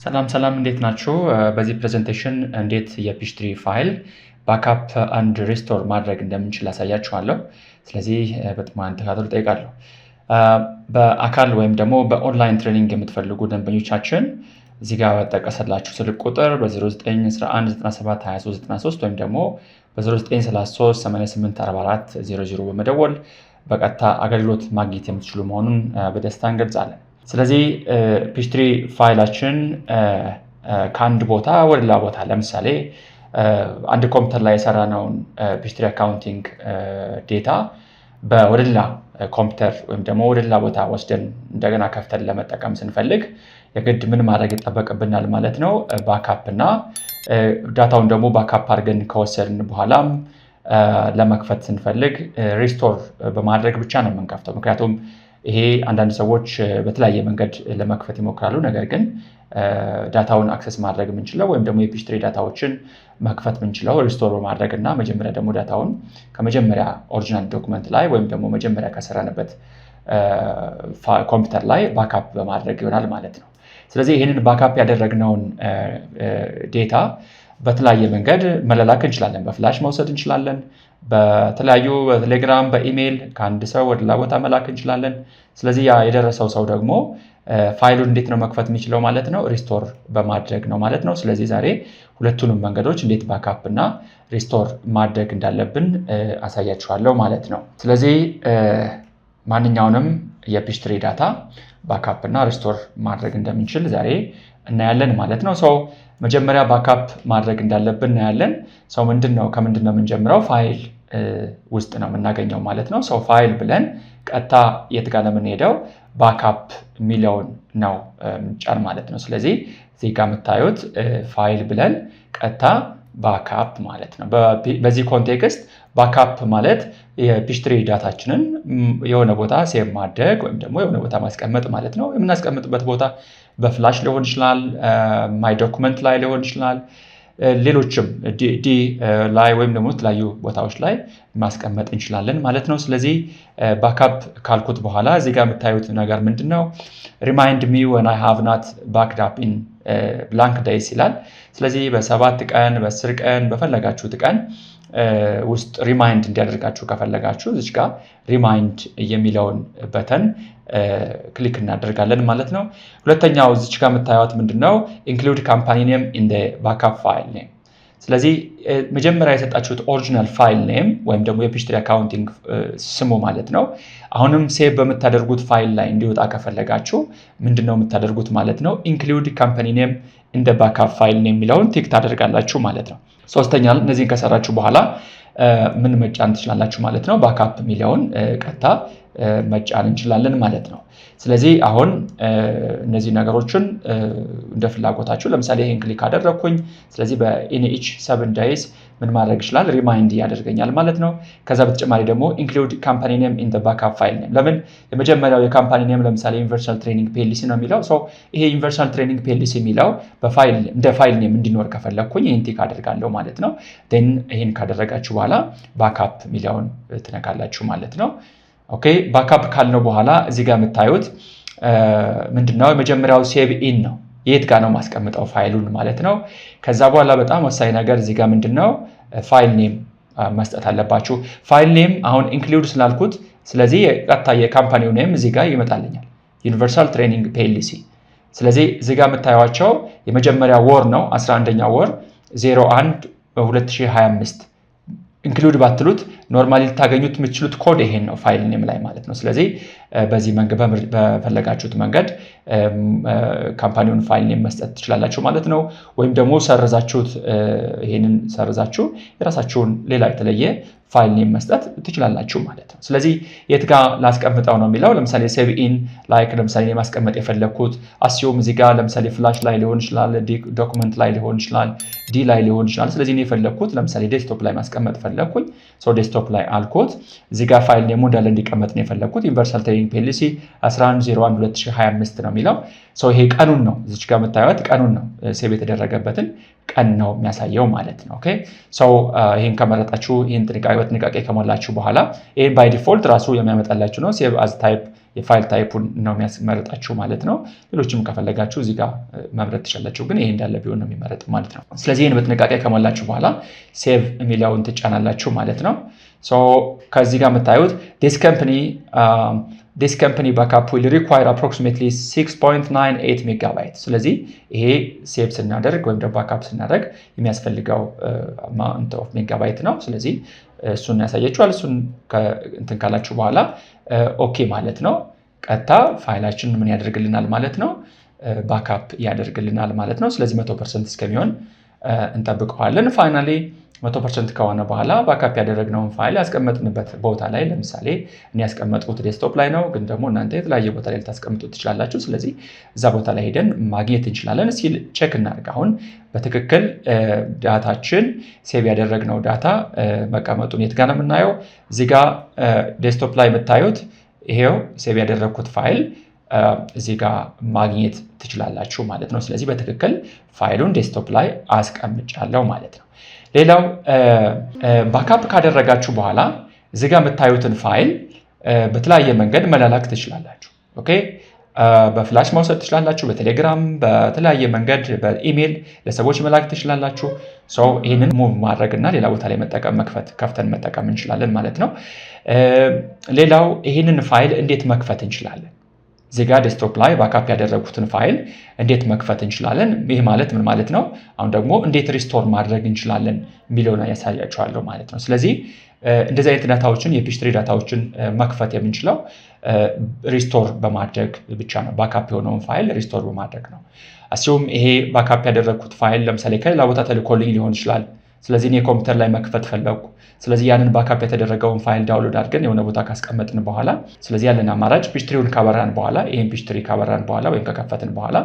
ሰላም እንዴት ናችሁ? በዚህ ፕሬዘንቴሽን እንዴት የፒኤች3 ፋይል ባክአፕ አንድ ሪስቶር ማድረግ እንደምንችል አሳያችኋለሁ። ስለዚህ በጥሞና ተከታተሉ ጠይቃለሁ። በአካል ወይም ደግሞ በኦንላይን ትሬኒንግ የምትፈልጉ ደንበኞቻችን እዚህ ጋር ተጠቀሰላችሁ ስልክ ቁጥር በ0911972393 ወይም ደግሞ በ0933884400 በመደወል በቀጥታ አገልግሎት ማግኘት የምትችሉ መሆኑን በደስታ እንገልጻለን። ስለዚህ ፒኤች3 ፋይላችን ከአንድ ቦታ ወደ ሌላ ቦታ ለምሳሌ አንድ ኮምፒውተር ላይ የሰራነውን ፒኤች3 አካውንቲንግ ዴታ ወደ ሌላ ኮምፒውተር ወይም ደግሞ ወደ ሌላ ቦታ ወስደን እንደገና ከፍተን ለመጠቀም ስንፈልግ የግድ ምን ማድረግ ይጠበቅብናል ማለት ነው። ባክአፕ እና ዳታውን ደግሞ ባክአፕ አድርገን ከወሰድን በኋላም ለመክፈት ስንፈልግ ሪስቶር በማድረግ ብቻ ነው የምንከፍተው። ምክንያቱም ይሄ አንዳንድ ሰዎች በተለያየ መንገድ ለመክፈት ይሞክራሉ። ነገር ግን ዳታውን አክሰስ ማድረግ የምንችለው ወይም ደግሞ የፒኤች3 ዳታዎችን መክፈት የምንችለው ሪስቶር በማድረግ እና መጀመሪያ ደግሞ ዳታውን ከመጀመሪያ ኦሪጂናል ዶክመንት ላይ ወይም ደግሞ መጀመሪያ ከሰራንበት ኮምፒውተር ላይ ባክአፕ በማድረግ ይሆናል ማለት ነው። ስለዚህ ይህንን ባክአፕ ያደረግነውን ዴታ በተለያየ መንገድ መላላክ እንችላለን። በፍላሽ መውሰድ እንችላለን። በተለያዩ በቴሌግራም በኢሜይል ከአንድ ሰው ወደ ሌላ ቦታ መላክ እንችላለን። ስለዚህ ያ የደረሰው ሰው ደግሞ ፋይሉን እንዴት ነው መክፈት የሚችለው ማለት ነው? ሪስቶር በማድረግ ነው ማለት ነው። ስለዚህ ዛሬ ሁለቱንም መንገዶች እንዴት ባክአፕ እና ሪስቶር ማድረግ እንዳለብን አሳያችኋለሁ ማለት ነው። ስለዚህ ማንኛውንም የፒኤች3 ዳታ ባክአፕ እና ሪስቶር ማድረግ እንደምንችል ዛሬ እናያለን ማለት ነው። መጀመሪያ ባክአፕ ማድረግ እንዳለብን እናያለን። ምንድነው ከምንድነው የምንጀምረው? ፋይል ውስጥ ነው የምናገኘው ማለት ነው። ፋይል ብለን ቀጥታ የት ጋር ለምንሄደው ባክአፕ የሚለውን ነው ጫን ማለት ነው። ስለዚህ እዚህ ጋር የምታዩት ፋይል ብለን ቀጥታ ባክአፕ ማለት ነው። በዚህ ኮንቴክስት ባክአፕ ማለት የፒኤች3 ዳታችንን የሆነ ቦታ ሴቭ ማድረግ ወይም ደግሞ የሆነ ቦታ ማስቀመጥ ማለት ነው። የምናስቀምጥበት ቦታ በፍላሽ ሊሆን ይችላል፣ ማይ ዶክመንት ላይ ሊሆን ይችላል፣ ሌሎችም ዲ ላይ ወይም ደግሞ የተለያዩ ቦታዎች ላይ ማስቀመጥ እንችላለን ማለት ነው። ስለዚህ ባክአፕ ካልኩት በኋላ እዚህ ጋር የምታዩት ነገር ምንድነው? ሪማይንድ ሚ when I have not backed up in blank days ይላል። ስለዚህ በ7 ቀን በ10 ቀን በፈለጋችሁት ቀን ውስጥ ሪማይንድ እንዲያደርጋችሁ ከፈለጋችሁ እዚህ ጋር ሪማይንድ የሚለውን በተን ክሊክ እናደርጋለን ማለት ነው። ሁለተኛው እዚህ ጋር የምታዩት ምንድነው? ኢንክሉድ ካምፓኒ ኔም ኢን ዘ ባክአፕ ፋይል ኔም። ስለዚህ መጀመሪያ የሰጣችሁት ኦሪጂናል ፋይል ኔም ወይም ደግሞ የፒኤች3 አካውንቲንግ ስሙ ማለት ነው። አሁንም ሴቭ በምታደርጉት ፋይል ላይ እንዲወጣ ከፈለጋችሁ ምንድነው የምታደርጉት ማለት ነው? ኢንክሉድ ካምፓኒ ኔም ኢን ዘ ባክአፕ ፋይል ኔም የሚለውን ቲክ ታደርጋላችሁ ማለት ነው። ሶስተኛ እነዚህን ከሰራችሁ በኋላ ምን መጫን ትችላላችሁ ማለት ነው? ባክአፕ የሚለውን ቀጥታ መጫን እንችላለን ማለት ነው። ስለዚህ አሁን እነዚህ ነገሮችን እንደ ፍላጎታችሁ ለምሳሌ ይሄን ክሊክ አደረኩኝ። ስለዚህ በኢች 7 days ምን ማድረግ ይችላል? ሪማይንድ ያደርገኛል ማለት ነው። ከዛ በተጨማሪ ደግሞ ኢንክሉድ ካምፓኒ ኔም ኢን ዘ ባክአፕ ፋይል ኔም። ለምን የመጀመሪያው የካምፓኒ ኔም ለምሳሌ ዩኒቨርሳል ትሬኒንግ ፒኤልሲ ነው የሚለው ይሄ ዩኒቨርሳል ትሬኒንግ ፒኤልሲ የሚለው በፋይል እንደ ፋይል ኔም እንዲኖር ከፈለኩኝ ይሄን ቲክ አደርጋለሁ ማለት ነው። ዴን ይሄን ካደረጋችሁ በኋላ ባክአፕ የሚለውን ትነካላችሁ ማለት ነው። ኦኬ ባክአፕ ካልነው በኋላ እዚህ ጋር የምታዩት ምንድነው? የመጀመሪያው ሴቭ ኢን ነው። የት ጋር ነው ማስቀምጠው ፋይሉን ማለት ነው። ከዛ በኋላ በጣም ወሳኝ ነገር እዚህ ጋር ምንድነው? ፋይል ኔም መስጠት አለባችሁ። ፋይል ኔም አሁን ኢንክሉድ ስላልኩት ስለዚህ ቀጥታ የካምፓኒው ኔም እዚህ ጋር ይመጣልኛል፣ ዩኒቨርሳል ትሬኒንግ ፒኤልሲ። ስለዚህ እዚህ ጋር የምታዩቸው የመጀመሪያ ወር ነው 11ኛ ወር 01 2025 ኢንክሉድ ባትሉት ኖርማሊ ልታገኙት የምትችሉት ኮድ ይሄን ነው ፋይል ኔም ላይ ማለት ነው። ስለዚህ በዚህ መንገድ በፈለጋችሁት መንገድ ካምፓኒውን ፋይል ኔም መስጠት ትችላላችሁ ማለት ነው። ወይም ደግሞ ሰርዛችሁት ይሄንን ሰርዛችሁ የራሳችሁን ሌላ የተለየ ፋይል ኔም መስጠት ትችላላችሁ ማለት ነው። ስለዚህ የት ጋር ላስቀምጠው ነው የሚለው ለምሳሌ ሴቭ ኢን ላይክ ለምሳሌ ማስቀመጥ የፈለኩት አሲዩም እዚህ ጋር ለምሳሌ ፍላሽ ላይ ሊሆን ይችላል፣ ዶክመንት ላይ ሊሆን ይችላል፣ ዲ ላይ ሊሆን ይችላል። ስለዚህ እኔ የፈለኩት ለምሳሌ ዴስክቶፕ ላይ ማስቀመጥ ፈለኩኝ። ዴስክቶፕ ላይ አልኮት እዚህ ጋር ፋይል ኔሙ እንዳለ እንዲቀመጥ ነው የፈለኩት። ዩኒቨርሳል ትሬኒንግ ፒኤልሲ 11/01/2025 ነው የሚለው ይሄ ቀኑን ነው እዚህ ጋር የምታዩት ቀኑን ነው ሴቭ የተደረገበትን ቀን ነው የሚያሳየው ማለት ነው። ኦኬ ይሄን ከመረጣችሁ ይሄን በጥንቃቄ ከሞላችሁ በኋላ ይሄን ባይ ዲፎልት ራሱ የሚያመጣላችሁ ነው ሴቭ አዝ ታይፕ የፋይል ታይፑን ነው የሚያስመርጣችሁ ማለት ነው። ሌሎችም ከፈለጋችሁ እዚህ ጋር መምረጥ ትችላላችሁ፣ ግን ይሄ እንዳለ ቢሆን ነው የሚመረጥ ማለት ነው። ስለዚህ ይህን በጥንቃቄ ከሞላችሁ በኋላ ሴቭ የሚለውን ትጫናላችሁ ማለት ነው። ከዚህ ጋር የምታዩት this company backup will require approximately 6.98 megabyte። ስለዚህ ይሄ ሴቭ ስናደርግ ወይም ደግሞ ባካፕ ስናደርግ የሚያስፈልገው amount of megabyte ነው። ስለዚህ እሱን ያሳያችኋል። እሱን እንትን ካላችሁ በኋላ ኦኬ ማለት ነው። ቀጥታ ፋይላችን ምን ያደርግልናል ማለት ነው? ባካፕ ያደርግልናል ማለት ነው። ስለዚህ 100% እስከሚሆን እንጠብቀዋለን። ፋይናሊ 100% ከሆነ በኋላ ባካፕ ያደረግነውን ፋይል ያስቀመጥንበት ቦታ ላይ ለምሳሌ እኔ ያስቀመጥኩት ዴስክቶፕ ላይ ነው፣ ግን ደግሞ እናንተ የተለያየ ቦታ ላይ ልታስቀምጡት ትችላላችሁ። ስለዚህ እዛ ቦታ ላይ ሄደን ማግኘት እንችላለን። እስኪ ቼክ እናድርግ። አሁን በትክክል ዳታችን ሴቭ ያደረግነው ዳታ መቀመጡን የት ጋር ነው የምናየው? እዚህ ጋር ዴስክቶፕ ላይ የምታዩት ይሄው ሴቭ ያደረግኩት ፋይል እዚህ ጋር ማግኘት ትችላላችሁ ማለት ነው። ስለዚህ በትክክል ፋይሉን ዴስክቶፕ ላይ አስቀምጫለሁ ማለት ነው። ሌላው ባካፕ ካደረጋችሁ በኋላ እዚህ ጋር የምታዩትን ፋይል በተለያየ መንገድ መላላክ ትችላላችሁ። ኦኬ፣ በፍላሽ መውሰድ ትችላላችሁ፣ በቴሌግራም በተለያየ መንገድ በኢሜል ለሰዎች መላክ ትችላላችሁ። ይህንን ሙቭ ማድረግ እና ሌላ ቦታ ላይ ከፍተን መጠቀም እንችላለን ማለት ነው። ሌላው ይህንን ፋይል እንዴት መክፈት እንችላለን? እዚህ ጋር ዴስክቶፕ ላይ ባካፕ ያደረጉትን ፋይል እንዴት መክፈት እንችላለን? ይህ ማለት ምን ማለት ነው? አሁን ደግሞ እንዴት ሪስቶር ማድረግ እንችላለን የሚለውን ያሳያችኋለሁ ማለት ነው። ስለዚህ እንደዚህ አይነት ዳታዎችን የፒኤች3 ዳታዎችን መክፈት የምንችለው ሪስቶር በማድረግ ብቻ ነው። ባካፕ የሆነውን ፋይል ሪስቶር በማድረግ ነው። አስዩም ይሄ ባካፕ ያደረግኩት ፋይል ለምሳሌ ከሌላ ቦታ ተልኮልኝ ሊሆን ይችላል። ስለዚህ እኔ ኮምፒውተር ላይ መክፈት ፈለኩ። ስለዚህ ያንን ባካፕ የተደረገውን ፋይል ዳውንሎድ አድርገን የሆነ ቦታ ካስቀመጥን በኋላ ስለዚህ ያለን አማራጭ ፒኤች3ን ካበራን በኋላ ይሄን ፒኤች3 ካበራን በኋላ ወይም ከከፈትን በኋላ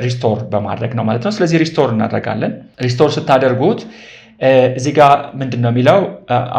ሪስቶር በማድረግ ነው ማለት ነው። ስለዚህ ሪስቶር እናደርጋለን። ሪስቶር ስታደርጉት እዚህ ጋር ምንድነው የሚለው?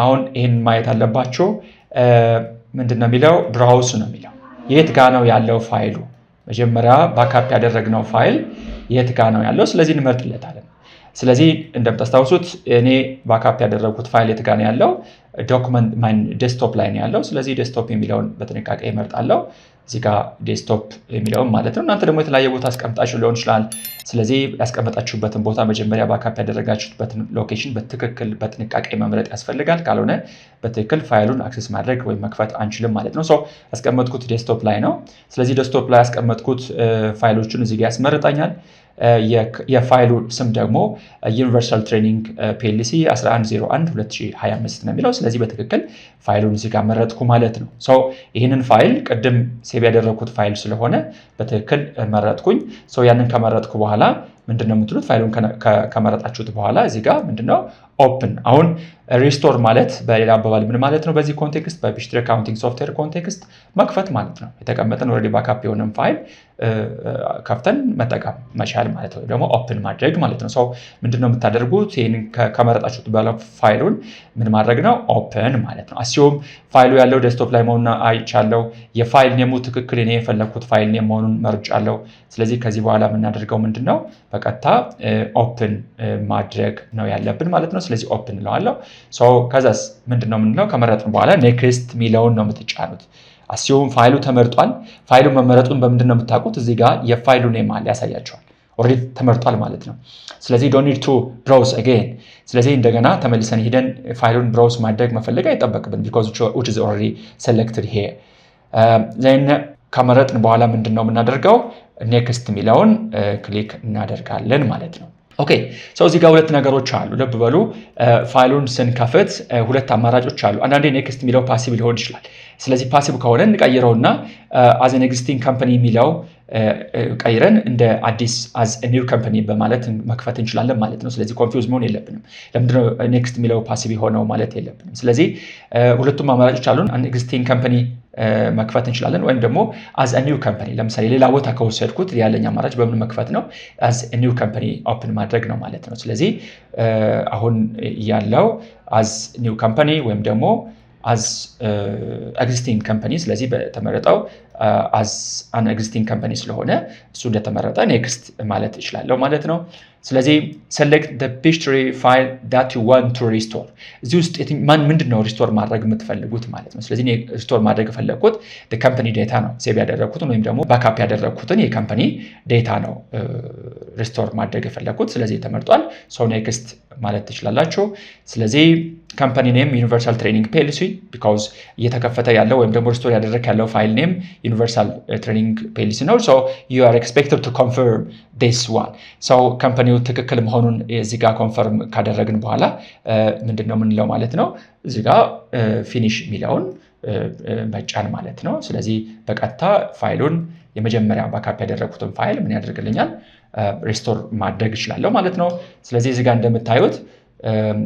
አሁን ይሄን ማየት አለባችሁ። ምንድነው የሚለው? ብራውዝ ነው የሚለው። የት ጋር ነው ያለው ፋይሉ? መጀመሪያ ባካፕ ያደረግነው ፋይል የት ጋር ነው ያለው? ስለዚህ እንመርጥለታለን። ስለዚህ እንደምታስታውሱት እኔ ባካፕ ያደረጉት ፋይል የት ጋር ነው ያለው? ዶክመንት ማን ዴስክቶፕ ላይ ነው ያለው። ስለዚህ ዴስክቶፕ የሚለውን በጥንቃቄ እመርጣለሁ። እዚህ ጋር ዴስክቶፕ የሚለውን ማለት ነው። እናንተ ደግሞ የተለያየ ቦታ አስቀምጣችሁ ሊሆን ይችላል። ስለዚህ ያስቀመጣችሁበትን ቦታ መጀመሪያ ባካፕ ያደረጋችሁበትን ሎኬሽን በትክክል በጥንቃቄ መምረጥ ያስፈልጋል። ካልሆነ በትክክል ፋይሉን አክሰስ ማድረግ ወይም መክፈት አንችልም ማለት ነው። ያስቀመጥኩት ዴስክቶፕ ላይ ነው። ስለዚህ ዴስክቶፕ ላይ ያስቀመጥኩት ፋይሎችን እዚህ ጋር ያስመርጣኛል። የፋይሉ ስም ደግሞ ዩኒቨርሳል ትሬኒንግ ፒኤልሲ 1101/2025 ነው የሚለው። ስለዚህ በትክክል ፋይሉን እዚህ ጋር መረጥኩ ማለት ነው። ይህንን ፋይል ቅድም ሴቭ ያደረግኩት ፋይል ስለሆነ በትክክል መረጥኩኝ። ያንን ከመረጥኩ በኋላ ምንድነው የምትሉት? ፋይሉን ከመረጣችሁት በኋላ እዚህ ጋር ምንድነው ኦፕን። አሁን ሪስቶር ማለት በሌላ አባባል ምን ማለት ነው? በዚህ ኮንቴክስት በፒኤች3 አካውንቲንግ ሶፍትዌር ኮንቴክስት መክፈት ማለት ነው። የተቀመጠን ኦልሬዲ ባካፕ የሆነን ፋይል ከፍተን መጠቀም መቻል ማለት ነው፣ ደግሞ ኦፕን ማድረግ ማለት ነው። ምንድነው የምታደርጉት? ይህንን ከመረጣችሁት በኋላ ፋይሉን ምን ማድረግ ነው? ኦፕን ማለት ነው። አስዩም ፋይሉ ያለው ዴስክቶፕ ላይ መሆኑን አይቻለው። የፋይል ኔሙ ትክክል እኔ የፈለግኩት ፋይል ኔም መሆኑን መርጫለው። ስለዚህ ከዚህ በኋላ የምናደርገው ምንድነው? በቀጥታ ኦፕን ማድረግ ነው ያለብን ማለት ነው። ስለዚህ ኦፕን እንለዋለሁ። ከዛስ ምንድነው የምንለው? ከመረጥን በኋላ ኔክስት ሚለውን ነው የምትጫኑት። አስዩም ፋይሉ ተመርጧል። ፋይሉ መመረጡን በምንድን ነው የምታውቁት? እዚህ ጋር የፋይሉ ኔም አለ ያሳያቸዋል። ኦልሬዲ ተመርጧል ማለት ነው። ስለዚህ ዶንት ኒድ ቱ ብራውዝ አጌን። ስለዚህ እንደገና ተመልሰን ሄደን ፋይሉን ብራውዝ ማድረግ መፈለግ አይጠበቅብን ቢኮዝ which is already selected here። then ከመረጥን በኋላ ምንድን ነው የምናደርገው? ኔክስት ሚለውን ክሊክ እናደርጋለን ማለት ነው። ኦኬ እዚህ ጋር ሁለት ነገሮች አሉ። ልብ በሉ። ፋይሉን ስንከፍት ሁለት አማራጮች አሉ። አንዳንዴ ኔክስት ሚለው ፓሲቭ ሊሆን ይችላል። ስለዚህ ፓሲቭ ከሆነ እንቀይረውና አዝ ኤን ኤግዚስቲንግ ካምፓኒ የሚለው ቀይረን እንደ አዲስ አዝ ኒው ካምፓኒ በማለት መክፈት እንችላለን ማለት ነው። ስለዚህ ኮንፊውዝ መሆን የለብንም። ለምንድነው ኔክስት ሚለው ፓሲቭ የሆነው ማለት የለብንም። ስለዚህ ሁለቱም አማራጮች አሉን። አን ኤግዚስቲንግ ካምፓኒ መክፈት እንችላለን ወይም ደግሞ አዝ ኒው ካምፓኒ። ለምሳሌ ሌላ ቦታ ከወሰድኩት ያለኝ አማራጭ በምን መክፈት ነው? አዝ ኒው ካምፓኒ ኦፕን ማድረግ ነው ማለት ነው። ስለዚህ አሁን ያለው አዝ ኒው ካምፓኒ ወይም ደግሞ አዝ ኤግዚስቲንግ ካምፓኒ። ስለዚህ በተመረጠው as an existing company ስለሆነ እሱ እንደተመረጠ ኔክስት ማለት እችላለሁ ማለት ነው። ስለዚህ select the history file that you want to restore እዚህ ውስጥ ምንድነው ሪስቶር ማድረግ የምትፈልጉት ማለት ነው። ስለዚህ ሪስቶር ማድረግ የፈለኩት the company data ነው ሴቭ ያደረኩትን ወይም ደግሞ ባክአፕ ያደረኩትን የካምፓኒ ዴታ ነው ሪስቶር ማድረግ የፈለኩት። ስለዚህ ተመርጧል። ሶ ኔክስት ማለት ትችላላችሁ። ስለዚህ ካምፓኒ ኔም ዩኒቨርሳል ትሬኒንግ ፒኤልሲ because እየተከፈተ ያለው ወይም ደግሞ ሪስቶር ያደረክ ያለው ፋይል ኔም ዩኒቨርሳል ትሬኒንግ ፒኤልሲ ነው። so you are expected to confirm this one so ካምፓኒው ትክክል መሆኑን እዚህ ጋር ኮንፈርም ካደረግን በኋላ ምንድነው የምንለው ማለት ነው እዚህ ጋር ፊኒሽ ሚለውን መጫን ማለት ነው። ስለዚህ በቀጥታ ፋይሉን የመጀመሪያ ባክአፕ ያደረኩትን ፋይል ምን ያደርግልኛል ሪስቶር ማድረግ ይችላል ማለት ነው። ስለዚህ እዚህ ጋር እንደምታዩት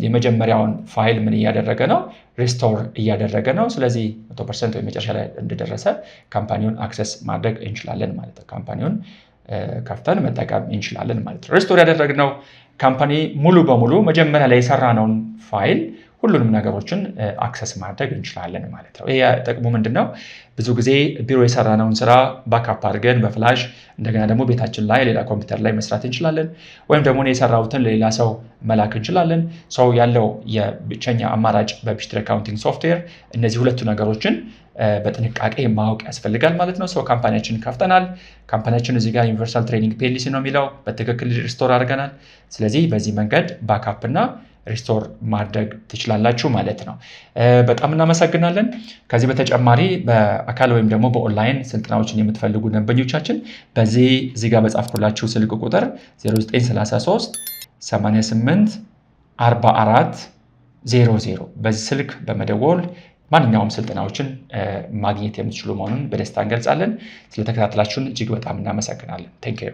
የመጀመሪያውን ፋይል ምን እያደረገ ነው ሪስቶር እያደረገ ነው። ስለዚህ 100% ወይ መጨረሻ ላይ እንደደረሰ ካምፓኒውን አክሰስ ማድረግ እንችላለን ማለት ነው። ካምፓኒውን ከፍተን መጠቀም እንችላለን ማለት ነው። ሪስቶር ያደረግነው ካምፓኒ ሙሉ በሙሉ መጀመሪያ ላይ የሰራነውን ፋይል ሁሉንም ነገሮችን አክሰስ ማድረግ እንችላለን ማለት ነው። ይሄ ጥቅሙ ምንድነው? ብዙ ጊዜ ቢሮ የሰራነውን ስራ ባክአፕ አድርገን በፍላሽ እንደገና ደግሞ ቤታችን ላይ ሌላ ኮምፒውተር ላይ መስራት እንችላለን ወይም ደግሞ የሰራውትን ለሌላ ሰው መላክ እንችላለን። ሰው ያለው የብቸኛ አማራጭ በፒሽትሪ አካውንቲንግ ሶፍትዌር እነዚህ ሁለቱ ነገሮችን በጥንቃቄ ማወቅ ያስፈልጋል ማለት ነው። ሰው ካምፓኒያችን ከፍተናል። ካምፓኒያችን እዚህ ጋር ዩኒቨርሳል ትሬኒንግ ፒኤልሲ ነው የሚለው በትክክል ሪስቶር አድርገናል። ስለዚህ በዚህ መንገድ ባክአፕ እና ሪስቶር ማድረግ ትችላላችሁ ማለት ነው። በጣም እናመሰግናለን። ከዚህ በተጨማሪ በአካል ወይም ደግሞ በኦንላይን ስልጠናዎችን የምትፈልጉ ደንበኞቻችን በዚህ ጋር በጻፍኩላችሁ ስልክ ቁጥር 0933 88 44 00 በዚህ ስልክ በመደወል ማንኛውም ስልጠናዎችን ማግኘት የምትችሉ መሆኑን በደስታ እንገልጻለን። ስለተከታተላችሁን እጅግ በጣም እናመሰግናለን። ቴንክ ዩ